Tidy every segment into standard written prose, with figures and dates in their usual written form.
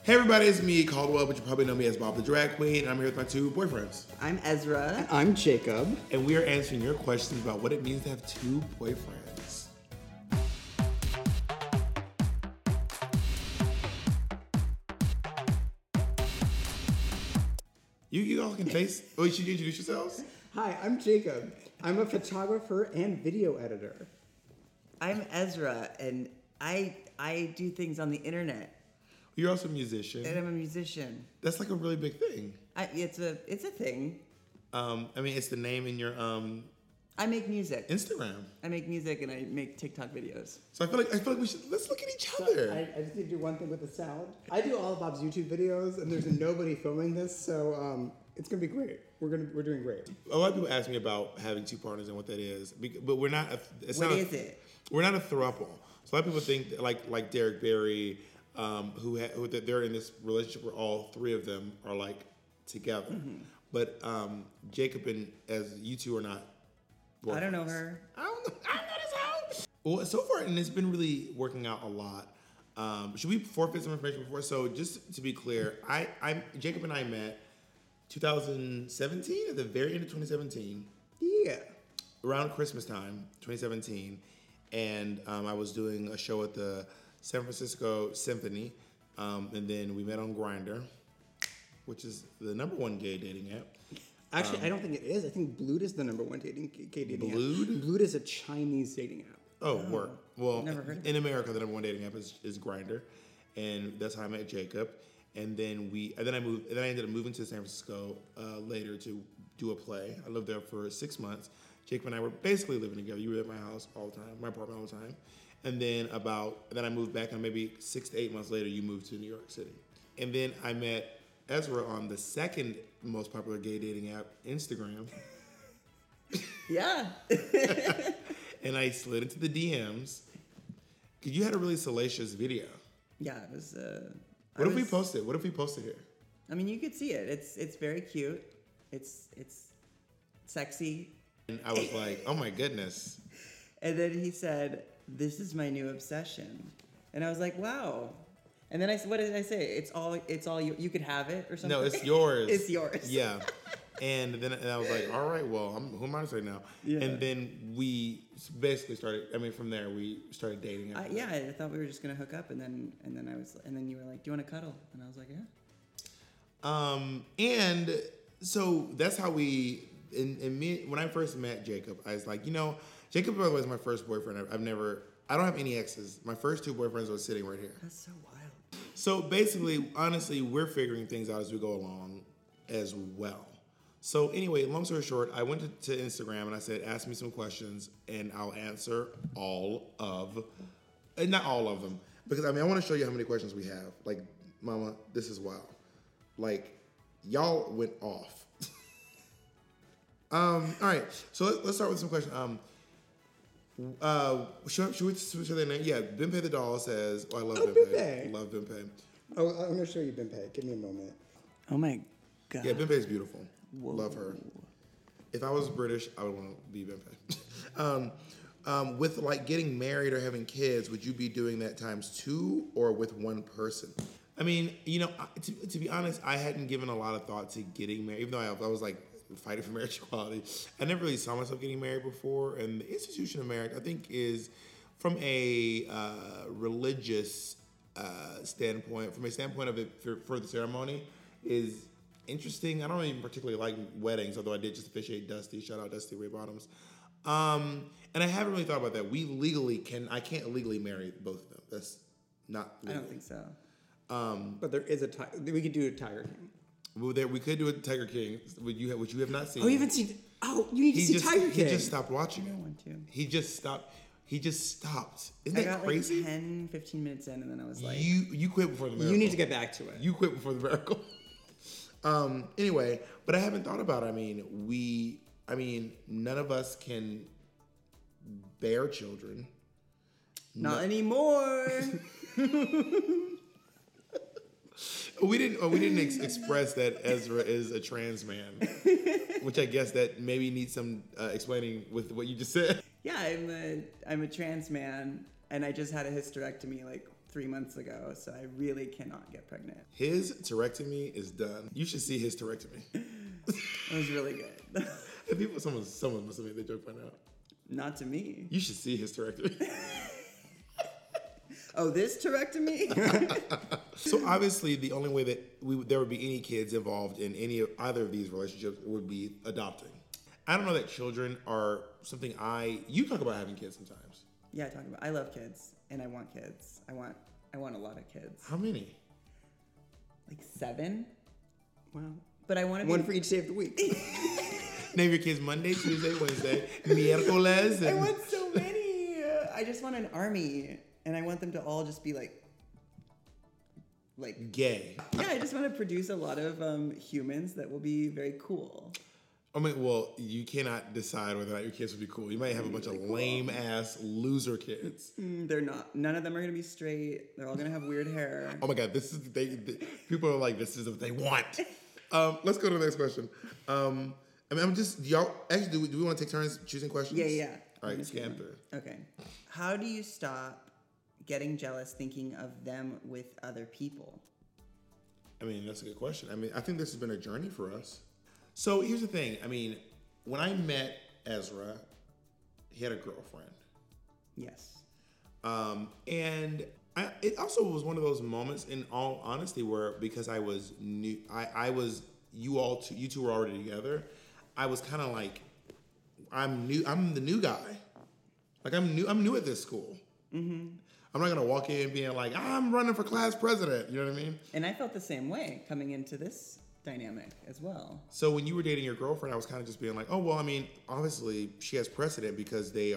Hey everybody, it's me, Caldwell, but you probably know me as Bob the Drag Queen, and I'm here with my two boyfriends. I'm Ezra. And I'm Jacob. And we are answering your questions about what it means to have two boyfriends. You all can face... Oh, should you introduce yourselves? Hi, I'm Jacob. I'm a photographer and video editor. I'm Ezra, and I do things on the internet, You're also a musician. and I'm a musician. That's like a really big thing. It's a thing. It's the name in your I make music. Instagram. I make music and I make TikTok videos. So I feel like we should... Let's look at each other. I just need to do one thing with the sound. I do all of Bob's YouTube videos, and there's nobody filming this, so it's gonna be great. We're doing great. A lot of people ask me about having two partners and what that is, but we're not. What is it? We're not a throuple. So a lot of people think that like Derek Barry, who they're in this relationship where all three of them are like together. Mm-hmm. But Jacob and as you two are not. I don't know her. I don't know this how. Well, so far, and it's been really working out a lot. Should we forfeit some information before? So just to be clear, Jacob and I met 2017, at the very end of 2017. Yeah. Around Christmas time, 2017. And I was doing a show at the San Francisco Symphony. And then we met on Grindr, which is the #1 gay dating app. Actually, I don't think it is. I think Blued is the #1 gay dating Blued? app. Blued is a Chinese dating app. Oh, work. Well, Never heard of in America, the #1 dating app is Grindr. And that's how I met Jacob. And then I ended up moving to San Francisco later to do a play. I lived there for 6 months. Jacob and I were basically living together. You were at my house all the time, my apartment all the time. And then I moved back, and maybe 6 to 8 months later, you moved to New York City. And then I met Ezra on the second most popular gay dating app, Instagram. Yeah. And I slid into the DMs. Because you had a really salacious video. Yeah, it was. What if we posted here? I mean, you could see it. It's very cute. It's sexy. And I was like, oh my goodness. And then he said, "This is my new obsession," and I was like, "Wow." And then what did I say? It's all you. You could have it or something. No, it's yours. It's yours. Yeah. And then I was like, all right, well, who am I to say now? Yeah. And then we basically started. From there we started dating. Yeah, I thought we were just gonna hook up, and then you were like, "Do you want to cuddle?" And I was like, "Yeah." And so that's how we. And me, when I first met Jacob, I was like, Jacob was my first boyfriend. I don't have any exes. My first two boyfriends were sitting right here. That's so wild. So basically, honestly, we're figuring things out as we go along as well. So anyway, long story short, I went to Instagram and I said, ask me some questions and I'll answer not all of them. Because I want to show you how many questions we have. Like, mama, this is wild. Like, y'all went off. All right, so let's start with some questions. Should we say their name? Yeah, Bimpe the doll says, I love Bimpe. Love Bimpe. Oh, I'm going to show you Bimpe. Give me a moment. Oh my god. Yeah, Bimpe is beautiful. Whoa. Love her. If I was British, I would want to be Bimpe. With like getting married or having kids, would you be doing that ×2 or with one person? I mean, to be honest, I hadn't given a lot of thought to getting married, even though I was like fighting for marriage equality. I never really saw myself getting married before, and the institution of marriage, I think, is from a religious standpoint, from a standpoint of it for the ceremony, is interesting. I don't even particularly like weddings, although I did just officiate Dusty. Shout out Dusty Ray Bottoms. And I haven't really thought about that. I can't legally marry both of them. That's not legal. I don't think so. But there is we could do a Tiger King. Well, we could do a Tiger King, which you have not seen. Oh, you haven't seen? Oh, you need to see Tiger King. He just stopped watching it. I want to. He just stopped. Isn't I that got crazy? like 10, 15 minutes in, and then I was like, You quit before the miracle. You need to get back to it. You quit before the miracle. Anyway, but I haven't thought about it. None of us can bear children. Not anymore. We didn't express that Ezra is a trans man, which I guess that maybe needs some explaining with what you just said. Yeah, I'm a trans man, and I just had a hysterectomy like 3 months ago, so I really cannot get pregnant. His hysterectomy is done. You should see his hysterectomy. It was really good. And people, someone must have made that joke by now. Not to me. You should see his hysterectomy. Oh, this hysterectomy? So obviously, the only way that there would be any kids involved in either of these relationships would be adopting. I don't know that children are something you talk about having kids sometimes. Yeah, I love kids, and I want kids. I want a lot of kids. How many? Like 7. Wow. But I want to be... One for each day of the week. Name your kids Monday, Tuesday, Wednesday, miércoles. I want so many. I just want an army, and I want them to all just be like gay. Yeah, I just want to produce a lot of humans that will be very cool. I mean, well, you cannot decide whether or not your kids will be cool. You might have a bunch of lame-ass loser kids. They're not. None of them are going to be straight. They're all going to have weird hair. Oh my God, people are like, this is what they want. Let's go to the next question. Y'all, actually, do we want to take turns choosing questions? Yeah. All right, scan through. Okay. How do you stop getting jealous thinking of them with other people? I mean, that's a good question. I mean, I think this has been a journey for us. So here's the thing. I mean, when I met Ezra, he had a girlfriend. Yes. And it also was one of those moments, in all honesty, where because I was new, you two were already together. I was kind of like, I'm the new guy. Like I'm new at this school. Mm-hmm. I'm not gonna walk in being like, I'm running for class president. You know what I mean? And I felt the same way coming into this dynamic as well. So when you were dating your girlfriend, I was kind of just being like, oh, well, I mean, obviously she has precedent because they've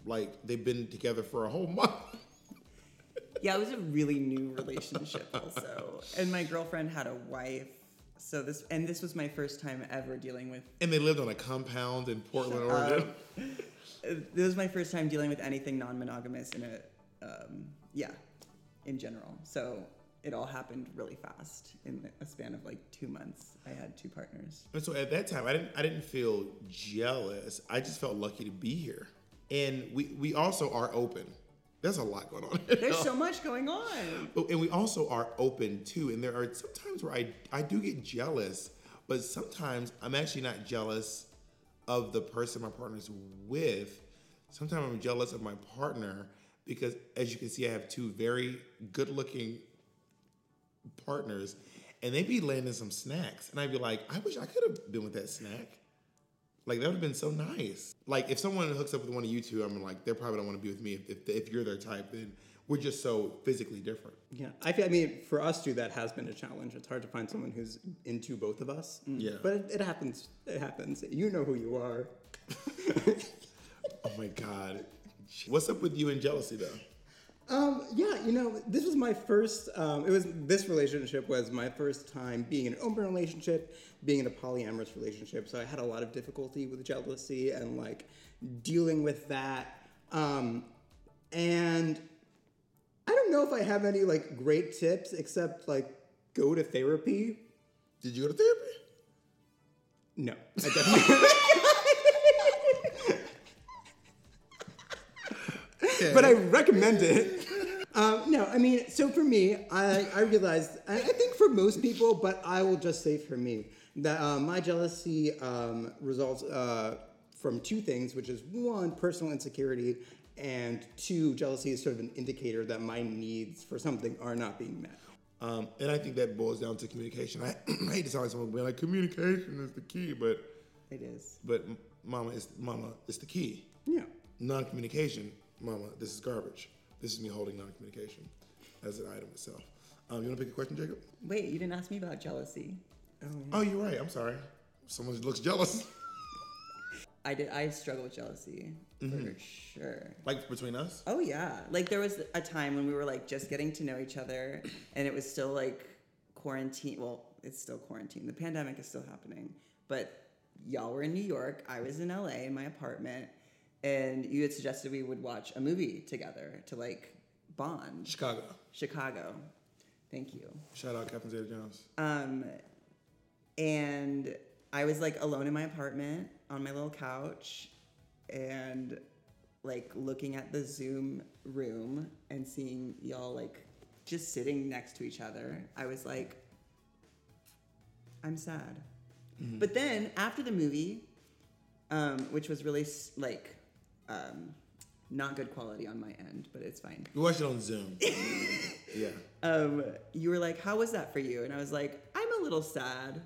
been together for a whole month. Yeah, it was a really new relationship also. And my girlfriend had a wife. So this was my first time ever dealing with... And they lived on a compound in Portland, Oregon. This was my first time dealing with anything non-monogamous in general. So it all happened really fast. In a span of like 2 months, I had 2 partners. And so at that time, I didn't feel jealous. I just felt lucky to be here. And we also are open. There's a lot going on. There's so much going on. And we also are open too. And there are some times where I do get jealous, but sometimes I'm actually not jealous of the person my partner's with. Sometimes I'm jealous of my partner because, as you can see, I have 2 very good-looking partners, and they be landing some snacks. And I'd be like, I wish I could have been with that snack. Like, that would have been so nice. Like, if someone hooks up with one of you two, I'm like, they probably don't want to be with me. If you're their type, then we're just so physically different. Yeah, I mean, for us too, that has been a challenge. It's hard to find someone who's into both of us. Yeah. But it happens. It happens. You know who you are. Oh, my God. What's up with you and jealousy, though? This was my first, this relationship was my first time being in an open relationship, being in a polyamorous relationship. So I had a lot of difficulty with jealousy and like dealing with that. And I don't know if I have any like great tips except like go to therapy. Did you go to therapy? No, I definitely But I recommend it. No, I mean, so for me, I realized, I think for most people, but I will just say for me, that my jealousy results from 2 things, which is 1, personal insecurity, and 2, jealousy is sort of an indicator that my needs for something are not being met. And I think that boils down to communication. I hate to sound like someone being like, communication is the key, but... It is. But mama, it's the key. Yeah. Non-communication, mama, this is garbage. This is me holding non-communication as an item itself. You want to pick a question, Jacob? Wait, you didn't ask me about jealousy. Oh, you're right. I'm sorry. Someone looks jealous. I struggle with jealousy for sure. Like between us? Oh yeah. Like there was a time when we were like just getting to know each other, and it was still like quarantine. Well, it's still quarantine. The pandemic is still happening, but y'all were in New York. I was in LA in my apartment. And you had suggested we would watch a movie together to like bond. Chicago. Thank you. Shout out Captain Zeta-Jones. And I was like alone in my apartment on my little couch, and like looking at the Zoom room and seeing y'all like just sitting next to each other, I was like, I'm sad. Mm-hmm. But then after the movie, which was really like not good quality on my end, but it's fine. We watched it on Zoom. Yeah. You were like, how was that for you? And I was like, I'm a little sad.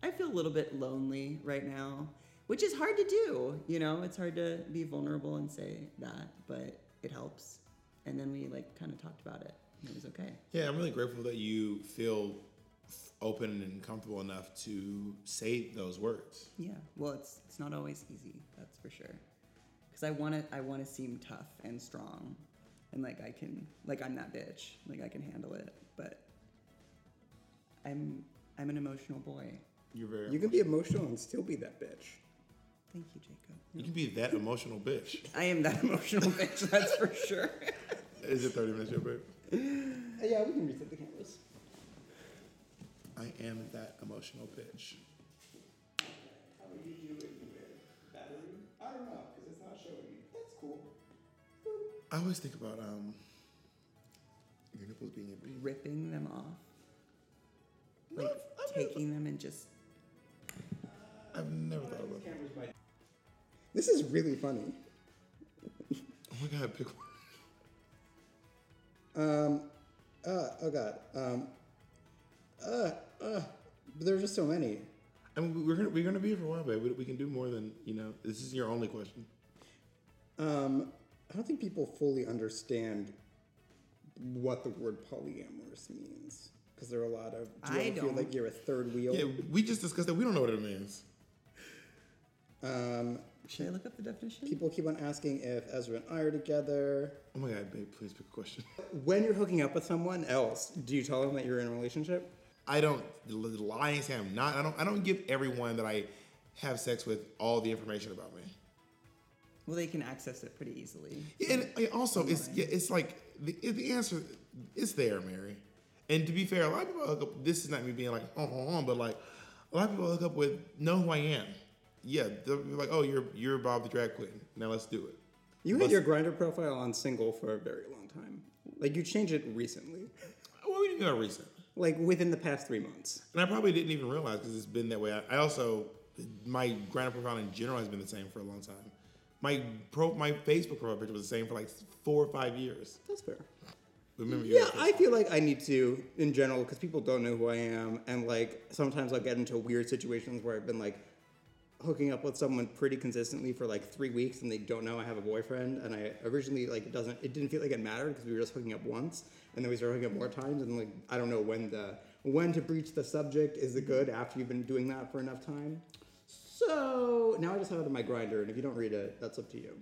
I feel a little bit lonely right now, which is hard to do. You know, it's hard to be vulnerable and say that, but it helps. And then we like kind of talked about it, and it was okay. Yeah, I'm really grateful that you feel open and comfortable enough to say those words. Yeah, well, it's not always easy, that's for sure. Because I want to seem tough and strong, and like I'm that bitch, like I can handle it. But I'm an emotional boy. You can be emotional and still be that bitch. Thank you, Jacob. You can be that emotional bitch. I am that emotional bitch, that's for sure. Is it 30 minutes yet, babe? Yeah, we can reset the cameras. I am that emotional bitch. How would you do it with battery? I don't know, because it's not showing me. That's cool. I always think about your nipples being empty. Ripping them off. Like taking them and just... I've never thought about that. This is really funny. Oh my God, pick one. Oh God. There's just so many. I mean, we're gonna be here for a while, babe. We can do more than, this is your only question. I don't think people fully understand what the word polyamorous means. Because there are a lot of, do you ever feel like you're a third wheel? Yeah, we just discussed that. We don't know what it means. Should I look up the definition? People keep on asking if Ezra and I are together. Oh my God, babe, please pick a question. When you're hooking up with someone else, do you tell them that you're in a relationship? I don't lie and say I'm not. I don't give everyone that I have sex with all the information about me. Well, they can access it pretty easily. Yeah, and also, it's like the answer is there, Mary. And to be fair, a lot of people hook up. This is not me being like, but like a lot of people hook up with know who I am. Yeah, they'll be like, oh, you're Bob the drag queen. Now let's do it. You had your Grindr profile on single for a very long time. Like you changed it recently. Well, we didn't do that recent. Like within the past 3 months. And I probably didn't even realize because it's been that way. I also, my Grindr profile in general has been the same for a long time. My Facebook profile picture was the same for like 4 or 5 years. That's fair. Remember? Yeah, I feel like I need to in general because people don't know who I am, and like sometimes I'll get into weird situations where I've been like hooking up with someone pretty consistently for like 3 weeks, and they don't know I have a boyfriend. And I originally like it didn't feel like it mattered because we were just hooking up once, and then we started hooking up more times, and like I don't know when to breach the subject. Is it good after you've been doing that for enough time? So now I just have it on my Grindr, and if you don't read it, that's up to you.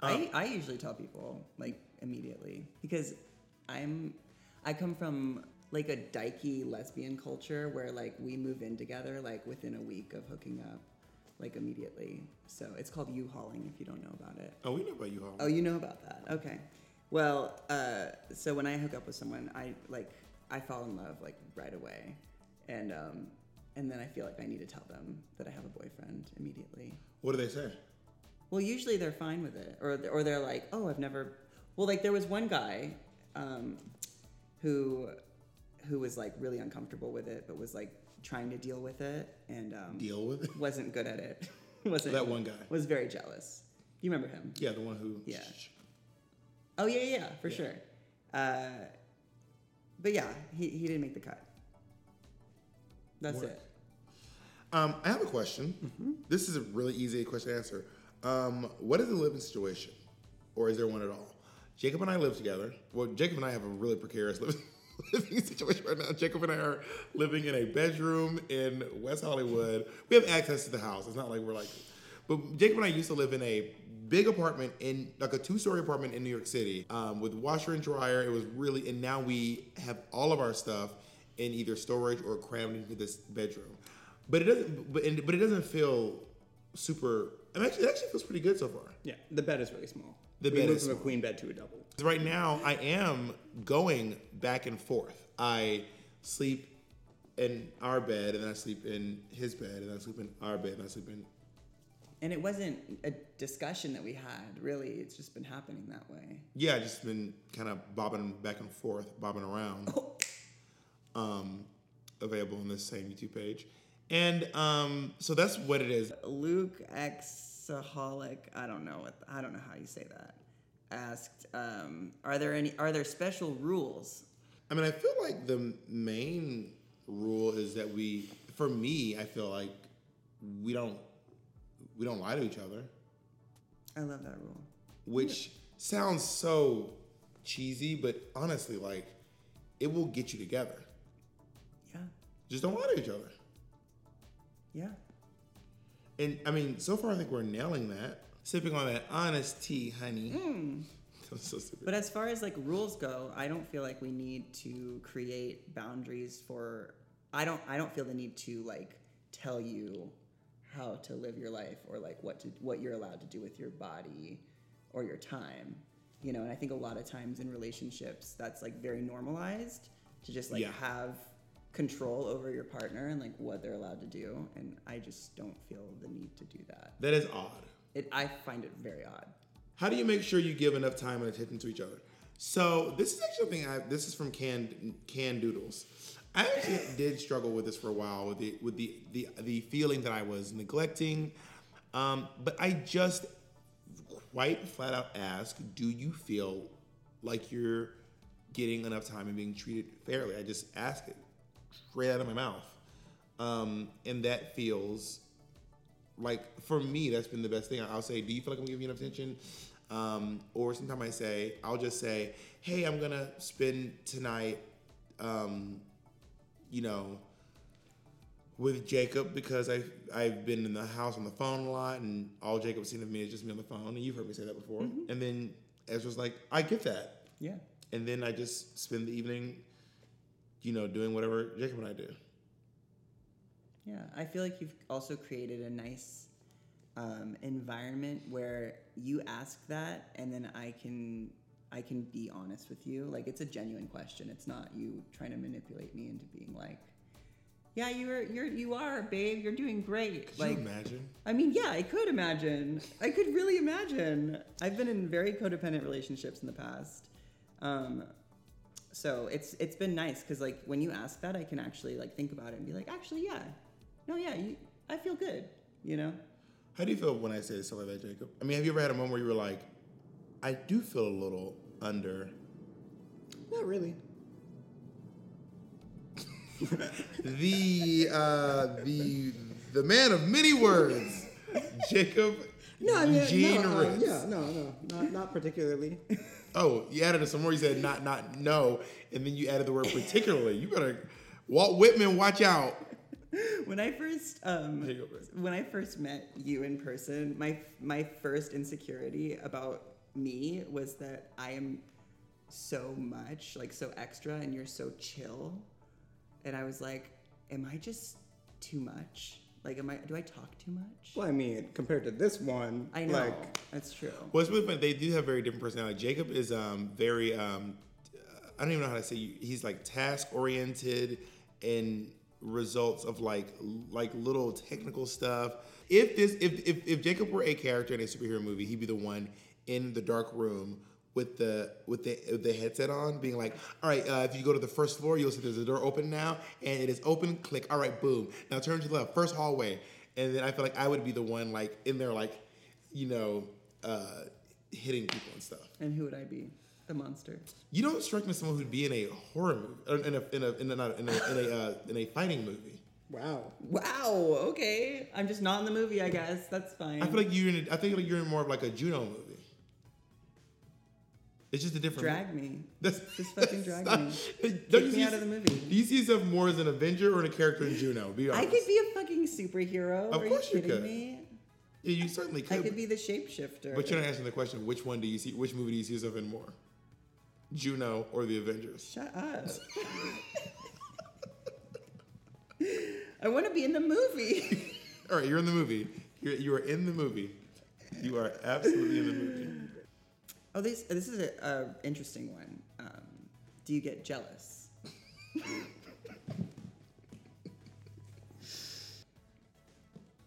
I usually tell people like immediately because I come from like a dykey lesbian culture where like we move in together like within a week of hooking up, like immediately. So it's called U-hauling if you don't know about it. Oh, we know about U-hauling. Oh, you know about that? Okay. Well, so when I hook up with someone, I fall in love like right away, and then I feel like I need to tell them that I have a boyfriend immediately. What do they say? Well, usually they're fine with it, or they're like, oh, I've never. Well, like there was one guy who was like really uncomfortable with it, but was like trying to deal with it, and deal with it? Wasn't good at it. Wasn't that one guy was very jealous. You remember him? Yeah, the one who. Yeah. Oh yeah, for sure. But yeah, he didn't make the cut. That's it. I have a question. Mm-hmm. This is a really easy question to answer. What is the living situation, or is there one at all? Jacob and I live together. Well, Jacob and I have a really precarious living situation right now. Jacob and I are living in a bedroom in West Hollywood. We have access to the house. It's not like we're like, but Jacob and I used to live in a big apartment in like a 2-story apartment in New York City with washer and dryer. It was really, and now we have all of our stuff in either storage or crammed into this bedroom. But it doesn't. But it doesn't feel super. I mean, it actually feels pretty good so far. Yeah, the bed is really small. The bed is from small. A queen bed to a double. Right now, I am going back and forth. I sleep in our bed, and then I sleep in his bed, and then I sleep in our bed, and I sleep in. And it wasn't a discussion that we had, really. It's just been happening that way. Yeah, just been kind of bobbing back and forth, bobbing around. Available on this same YouTube page. And so that's what it is. Luke Exaholic, I don't know how you say that. Asked, are there special rules? I mean, I feel like the main rule is that for me, I feel like we don't lie to each other. I love that rule. Which sounds so cheesy, but honestly, like, it will get you together. Yeah. Just don't lie to each other. Yeah. And I mean, so far I think we're nailing that. Sipping on that honest tea, honey. That was so stupid. But as far as like rules go, I don't feel like we need to create boundaries for. I don't feel the need to like tell you how to live your life or like what you're allowed to do with your body or your time. You know, and I think a lot of times in relationships that's like very normalized to just like have control over your partner and like what they're allowed to do, and I just don't feel the need to do that. That is odd. I find it very odd. How do you make sure you give enough time and attention to each other? So this is actually a thing. This is from Canned Doodles. I actually did struggle with this for a while with the feeling that I was neglecting, but I just quite flat out ask, do you feel like you're getting enough time and being treated fairly? I just ask it straight out of my mouth, and that feels like, for me, that's been the best thing. I'll say, do you feel like I'm giving you enough attention? Or sometimes I'll just say, hey, I'm gonna spend tonight, with Jacob because I've been in the house on the phone a lot, and all Jacob's seen of me is just me on the phone. And you've heard me say that before. Mm-hmm. And then Ezra's like, I get that. Yeah. And then I just spend the evening, doing whatever Jacob and I do. Yeah, I feel like you've also created a nice environment where you ask that, and then I can be honest with you. Like, it's a genuine question. It's not you trying to manipulate me into being like, yeah, you are, babe. You're doing great. Could you imagine? I mean, yeah, I could imagine. I could really imagine. I've been in very codependent relationships in the past. So it's been nice because like when you ask that, I can actually like think about it and be like, actually, yeah. No, yeah, I feel good, How do you feel when I say stuff like that, Jacob? I mean, have you ever had a moment where you were like, I do feel a little under? Not really. The man of many words, Jacob. No, I mean, Gene no, Ritz. not particularly. Oh, you added some more. You said not no, and then you added the word particularly. You better, Walt Whitman, watch out. When I first met you in person, my first insecurity about me was that I am so much, like so extra, and you're so chill. And I was like, am I just too much? Like, do I talk too much? Well, I mean, compared to this one, I know, that's true. Well, it's really funny. They do have very different personality. Jacob is very, I don't even know how to say. He's like task oriented and results of like little technical stuff. If Jacob were a character in a superhero movie, he'd be the one in the dark room with the headset on, being like, all right, if you go to the first floor, you'll see there's a door open now, and it is open, click, all right, boom. Now turn to the left, first hallway. And then I feel like I would be the one like in there like, hitting people and stuff. And who would I be? The monster. You don't strike me as someone who'd be in a horror movie, in a fighting movie. Wow. Okay. I'm just not in the movie, I guess. That's fine. I feel like you're in more of like a Juno movie. It's just a different. Drag me. Just fucking drag me. Take me out of the movie. Do you see yourself more as an Avenger or a character in Juno? Be honest. I could be a fucking superhero. Of course you could. Me? Yeah, you certainly could. I could be the shapeshifter. But you're not answering the question. Which movie do you see yourself in more? Juno or the Avengers? Shut up. I want to be in the movie. All right, you're in the movie. You are in the movie. You are absolutely in the movie. Oh, this is a interesting one. Do you get jealous?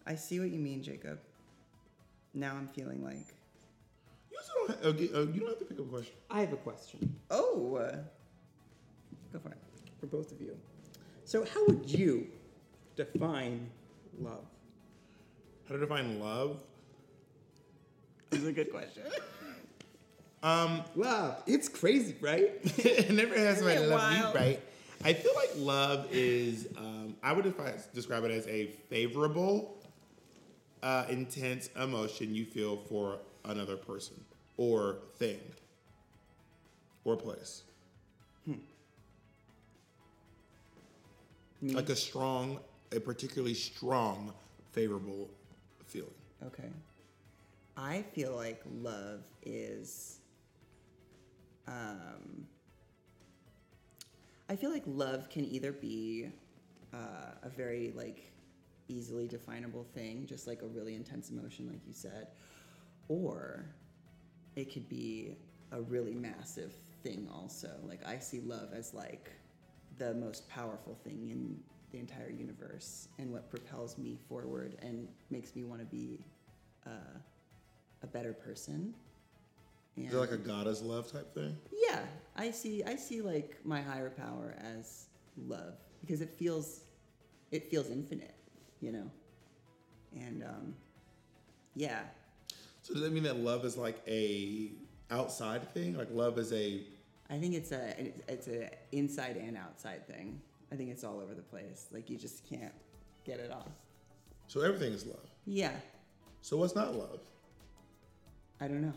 I see what you mean, Jacob. now I'm feeling like, You also don't have, you don't have to pick up a question. I have a question oh, go for it. for both of you. So how would you define love? How to define love? That's a good question. Love. It's crazy, right? It never has my Isn't it love you, wild? right? I feel like love is, I would describe it as a favorable, intense emotion you feel for another person or thing or place. Like a particularly strong, favorable feeling. Okay. I feel like love is, I feel like love can either be a very like easily definable thing, just like a really intense emotion, like you said, or it could be a really massive thing also. Like I see love as like the most powerful thing in the entire universe and what propels me forward and makes me want to be a better person. And Is it like a goddess love type thing? yeah, I see like my higher power as love because it feels infinite, you know? And yeah. So does that mean that love is like a outside thing? Like love is a... I think it's a inside and outside thing. I think it's all over the place. Like you just can't get it off. So everything is love. Yeah. So what's not love? I don't know.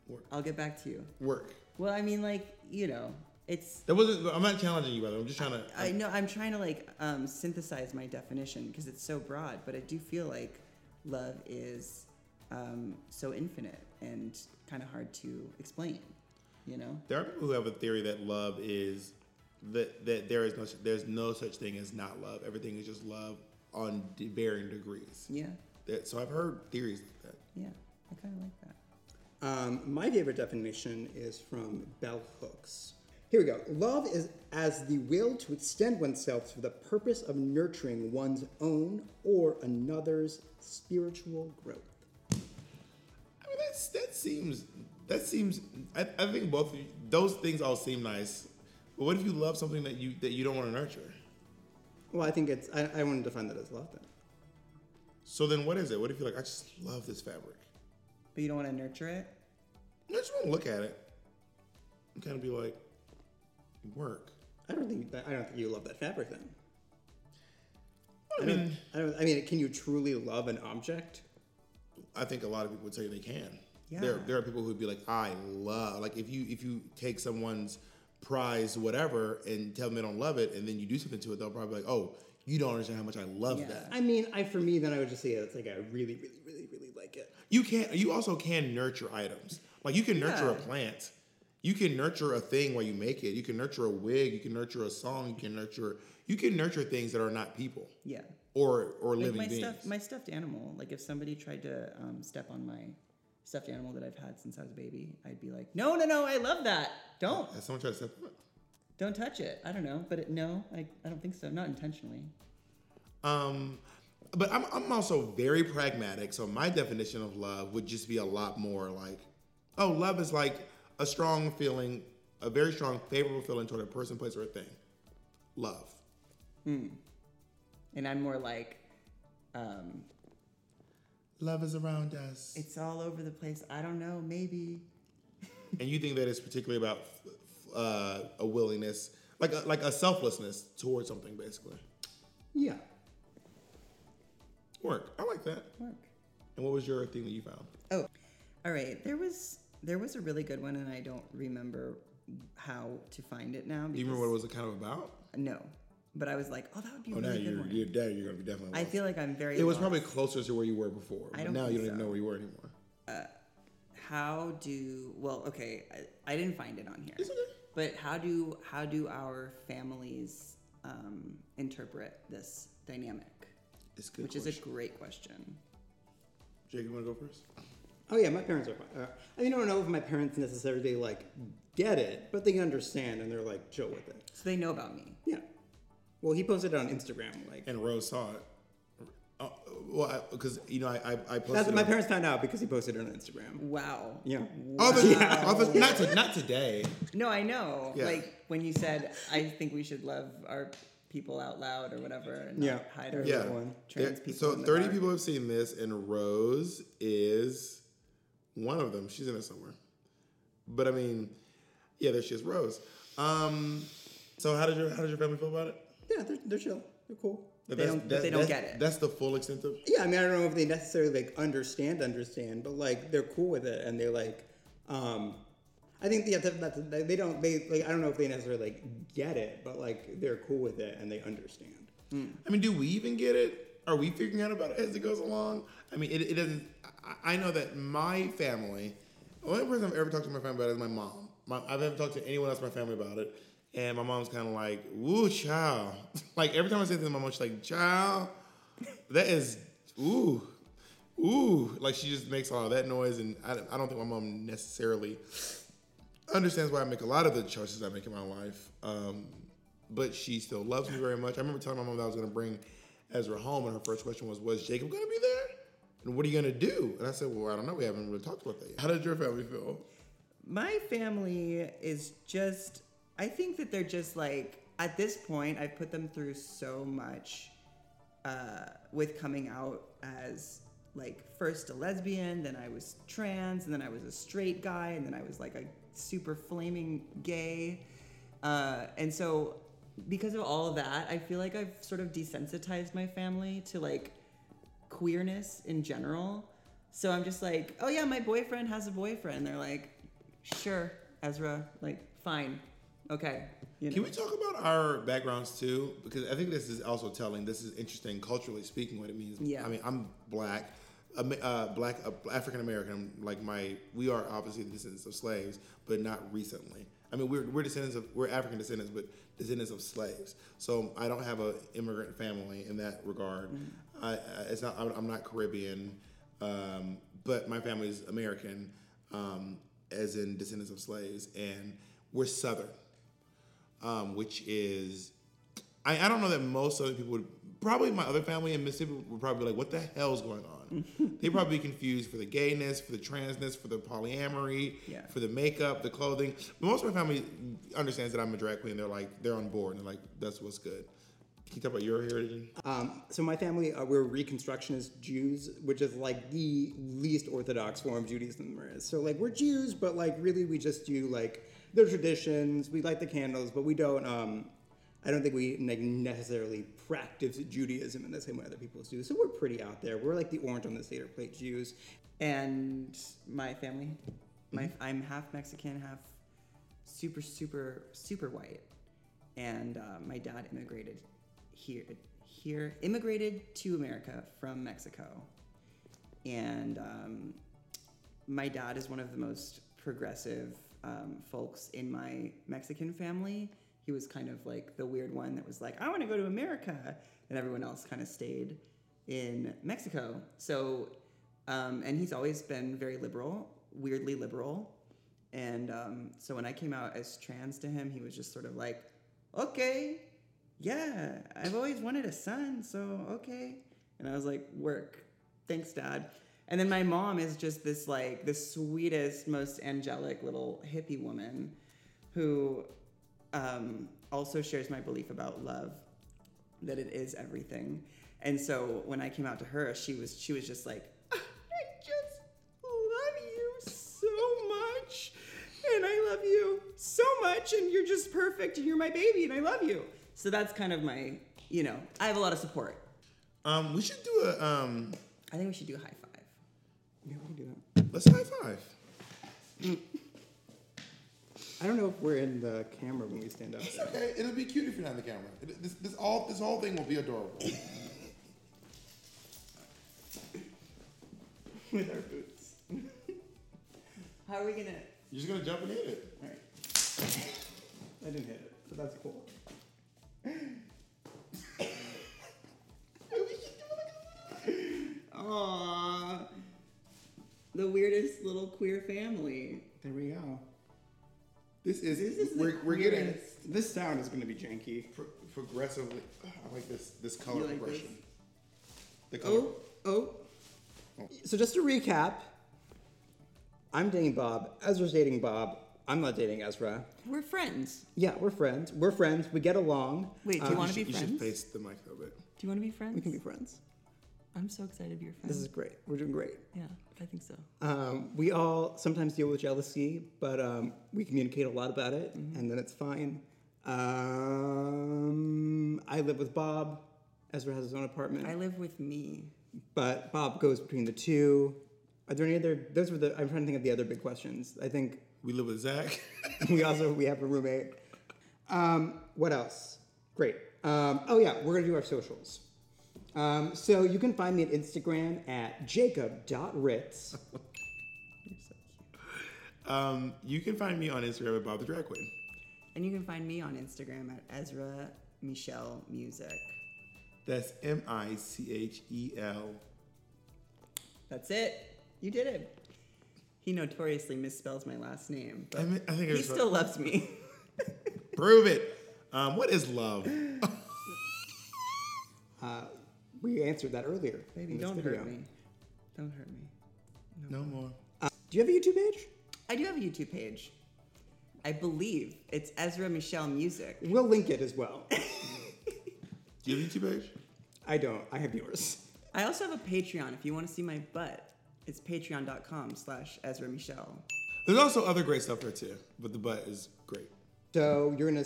Work. I'll get back to you. Work. Well, I mean, like, you know, it's... That wasn't... I'm not challenging you, brother. I'm just trying to... I know, I'm trying to, like, synthesize my definition because it's so broad, but I do feel like love is so infinite and kind of hard to explain, you know? There are people who have a theory that love is... That there's no such thing as not love. Everything is just love on varying degrees. Yeah. So I've heard theories like that. Yeah. I kind of like that. My favorite definition is from Bell Hooks. Here we go. Love is as the will to extend oneself for the purpose of nurturing one's own or another's spiritual growth. I mean, that seems. I think both of you, those things all seem nice. But what if you love something that you don't want to nurture? Well, I think it's. I want to define that as love then. So then, what is it? What if you're like, I just love this fabric? But you don't want to nurture it? I just want to look at it and kind of be like, work. I don't think you love that fabric then. I mean, Can you truly love an object? I think a lot of people would say they can. Yeah. There are people who'd be like, I love, like if you take someone's prize whatever and tell them they don't love it, and then you do something to it, they'll probably be like, oh, you don't understand how much I love Yeah. that. I mean, for me, then I would just say it's like I really, really, really, really like it. You also can nurture items. Like you can nurture a Yeah. plant. You can nurture a thing while you make it. You can nurture a wig. You can nurture a song. You can nurture things that are not people Yeah. or Like living beings. my stuffed animal. Like if somebody tried to step on my stuffed animal that I've had since I was a baby, I'd be like, no, I love that. Don't Has someone tried to step on it? don't touch it. I don't know, but I don't think so. Not intentionally. But I'm also very pragmatic. So my definition of love would just be a lot more like, oh, love is like a strong feeling, a very strong, favorable feeling toward a person, place, or a thing. Love. And I'm more like, Love is around us. it's all over the place. I don't know, maybe. And you think that it's particularly about a willingness, like a selflessness towards something, basically. Yeah. Work. I like that. Work. And what was your thing that you found? Oh, all right. There was a really good one, and I don't remember how to find it now. Do you remember what it was kind of about? No, but I was like, oh, that would be a Oh, now really good one. you're gonna be definitely. I lost. feel like I'm very. It was lost. probably closer to where you were before, I but don't now think you don't even so. know where you were anymore. Okay, I didn't find it on here. It's okay. But how do our families interpret this dynamic? It's a good. Which is a great question. Jake, you want to go first? Oh yeah, my parents are fine. I don't know if my parents necessarily like get it, but they understand and they're like chill with it. So they know about me. Yeah. Well, he posted it on Instagram, like. And Rose saw it. Well, because I posted. That's what my parents found out because he posted it on Instagram. Wow. Yeah. Oh, not today. No, I know. Yeah. Like when you said, I think we should love our people out loud or whatever, and not hide our trans people. So in the 30 dark. people have seen this, and Rose is one of them. She's in it somewhere. But I mean, yeah, there she is, Rose. So how did your family feel about it? Yeah, they're chill. They're cool. They don't get it. That's the full extent of. Yeah, I mean, I don't know if they necessarily like understand, but like they're cool with it, and they're like, I think I don't know if they necessarily like get it, but like they're cool with it and they understand. I mean, do we even get it? Are we figuring out about it as it goes along? I mean, it doesn't. I know that my family, the only person I've ever talked to my family about it is my mom. I've never talked to anyone else in my family about it. And my mom's kind of like, woo, child. Like, every time I say this to my mom, she's like, child, that is, ooh. Like, she just makes all that noise. And I don't think my mom necessarily understands why I make a lot of the choices I make in my life. But she still loves me very much. I remember telling my mom that I was going to bring Ezra home. And her first question was Jacob going to be there? And what are you going to do? And I said, well, I don't know. We haven't really talked about that yet. How did your family feel? My family is just, I think that they're just like, at this point, I've put them through so much with coming out as like first a lesbian, then I was trans, and then I was a straight guy, and then I was like a super flaming gay. And so because of all of that, I feel like I've sort of desensitized my family to like queerness in general. So I'm just like, oh yeah, my boyfriend has a boyfriend. They're like, sure, Ezra, like, fine. Okay. Can we talk about our backgrounds too? Because I think this is also telling. This is interesting culturally speaking what it means. Yeah. I mean, I'm black, African American. We are obviously the descendants of slaves, but not recently. I mean, we're African descendants, but descendants of slaves. So I don't have an immigrant family in that regard. Mm-hmm. I'm not Caribbean, but my family is American, as in descendants of slaves, and we're Southern. Which is, I don't know that most Southern people would, probably my other family in Mississippi would probably be like, what the hell's going on? They'd probably be confused for the gayness, for the transness, for the polyamory, for the makeup, the clothing. But most of my family understands that I'm a drag queen. They're on board, and they're like, that's what's good. Can you talk about your heritage? So my family, we're Reconstructionist Jews, which is like the least orthodox form of Judaism there is. So like we're Jews, but like really we just do like their traditions. We light the candles, but we don't. I don't think we like necessarily practice Judaism in the same way other people do. So we're pretty out there. We're like the orange on the Seder plate Jews. And my family, I'm half Mexican, half super, super, super white. And my dad immigrated immigrated to America from Mexico. And my dad is one of the most progressive folks in my Mexican family. He was kind of like the weird one that was like, I want to go to America. And everyone else kind of stayed in Mexico. So, and he's always been very liberal, weirdly liberal. And so when I came out as trans to him, he was just sort of like, okay, yeah, I've always wanted a son, so okay. And I was like, work. Thanks, Dad. And then my mom is just this like the sweetest, most angelic little hippie woman who also shares my belief about love, that it is everything. And so when I came out to her, she was just like, I just love you so much. And I love you so much, and you're just perfect, and you're my baby, and I love you. So that's kind of my, I have a lot of support. We should do a. I think we should do a high five. Yeah, we can do that. Let's high five. I don't know if we're in the camera when we stand up. It's okay. It'll be cute if you're not in the camera. This whole thing will be adorable. With our boots. How are we gonna? You're just gonna jump and hit it. All right. I didn't hit it, but that's cool. Aww, the weirdest little queer family. There we go. This is we're getting this sound is going to be janky. Progressively. I like this color You like progression. The color. Oh. So just to recap, I'm dating Bob. Ezra's dating Bob. I'm not dating Ezra. We're friends. Yeah, we're friends. We're friends. We get along. Wait, do you want to be You friends? should face the mic a little bit. Do you want to be friends? We can be friends. I'm so excited to be your friend. This is great. We're doing great. Yeah, I think so. We all sometimes deal with jealousy, but we communicate a lot about it, and then it's fine. I live with Bob. Ezra has his own apartment. I live with me. But Bob goes between the two. Are there any other? Those were the. I'm trying to think of the other big questions. I think We live with Zach. we have a roommate. What else? Great. Oh yeah, we're gonna do our socials. So you can find me at Instagram at jacob.ritz. You're so cute. You can find me on Instagram at Bob the Drag Queen. And you can find me on Instagram at Ezra Michelle Music. That's Michel. That's it. You did it. He notoriously misspells my last name, but I think he still loves me. Prove it. What is love? We answered that earlier. Baby, in this don't video. hurt me. Don't hurt me. No more. Do you have a YouTube page? I do have a YouTube page. I believe it's Ezra Michelle Music. We'll link it as well. Do you have a YouTube page? I don't. I have yours. I also have a Patreon if you want to see my butt. It's patreon.com/Ezra Michelle. There's also other great stuff there too, but the butt is great. So you're gonna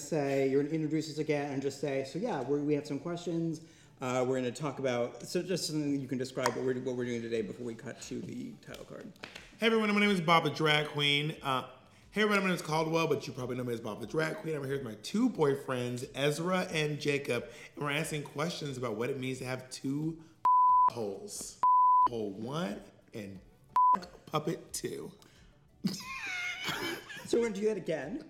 introduce us again and just say, so yeah, we have some questions. We're gonna talk about, so just something you can describe what we're doing today before we cut to the title card. Hey everyone, my name is Bob the Drag Queen. Hey everyone, my name is Caldwell, but you probably know me as Bob the Drag Queen. I'm here with my two boyfriends, Ezra and Jacob, and we're asking questions about what it means to have two holes. Hole 1 and puppet 2. So we're gonna do that again.